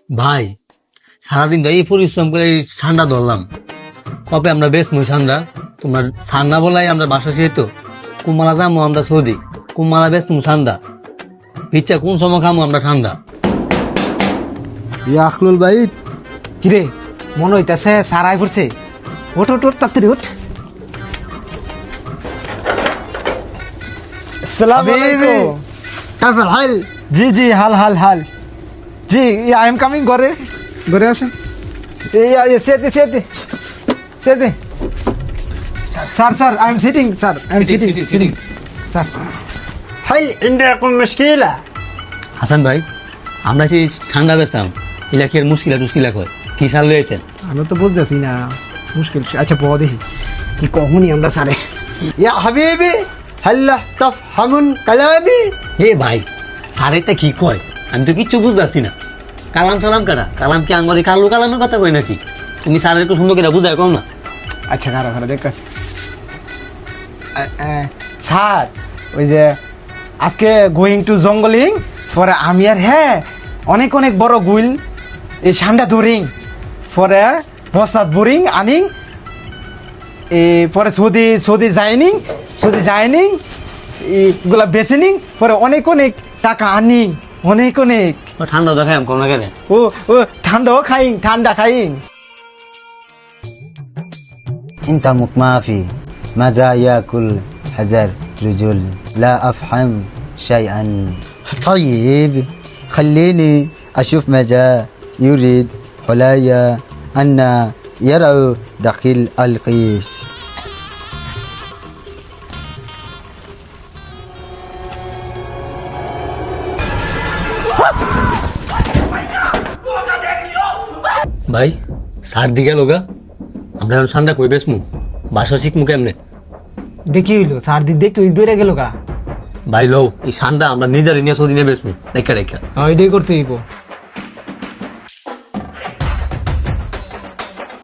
ভাই সারাদিন তো এই পরিশ্রম করে এই ঠান্ডা ধরলাম, কবে আমরা বেশ মুই ঠান্ডা তোমার ঠান্ডা বলাই আমরা বাসা তো কুমালা যাবো আমরা সৌদি, কুমালা বেশ তুমি ঠান্ডা ইচ্ছা কোন সময় খামো আমরা ঠান্ডা। ইয়া আখলুল ভাই, কিরে মনে হইতাছে সারাই পড়ছে। ওঠ ওঠ ওঠ তাড়াতাড়ি ওঠ। আসসালামু হাবিবি, আলাইকুম। كيف الحال؟ জি জি হাল হাল হাল। জি আই এম কামিং ঘরে। ঘরে আসেন। সেতে সেতে সেতে। Sir sir I am sitting sir, I am sitting sitting sir. هل عندكم مشكلة؟ Hasan ভাই, আমরা যে ঠান্ডা বেচতাম ইলাকের মুশকিলা টুস্কিলা কয় কি সাল লয়েছেন? আমি তো বুঝতেছি না মুশকিল। আচ্ছা বড় দেখি কি কখনই আমরা স্যারে। يا حبيبي هل تفهمون كلامي؟ এ ভাই সারেটা কি কয় আমি তো কিচ্ছু বুঝতেছি না। কালাম সালাম কাটা কালাম কি আঙ্গরে কালো কালামের কথা কই নাকি? তুমি সারের একটু সুন্দর করে বুঝায় কম না। আচ্ছা খারাপ খারাপ দেখতেছি স্যার। ওই যে আজকে গোয়িং টু জঙ্গলিং পরে আমি আর হ্যাঁ অনেক অনেক বড় গুইল এই ঠান্ডা ধরিং পরে বস্তাত বোরিং আনিং পরে সৌদি যাইনিং এগুলা বেসিনিং পরে অনেক অনেক টাকা আনিং অনেক অনেক। ও ঠান্ডা দেখায় কম না কেন? ও ও ঠান্ডাও খাইং ঠান্ডা খাইং। انت ما في ماذا ياكل حجر رجل لا افهم شيئا. طيب خليني اشوف ماذا يريد حلايا ان يروا داخل القيس. ভাই সার দিকে লোগা আমরা এখন ঠান্ডা কই বেসমু বাসা শিখমু কেমনে? দেখি হইলো স্যার দি দেখি ওই দৌড়ে গেল গা। ভাই লও এই ঠান্ডা আমরা নিজের নিয়ে সৌদি নিয়ে বেসমু দেখা দেখা। এটাই করতে হইব।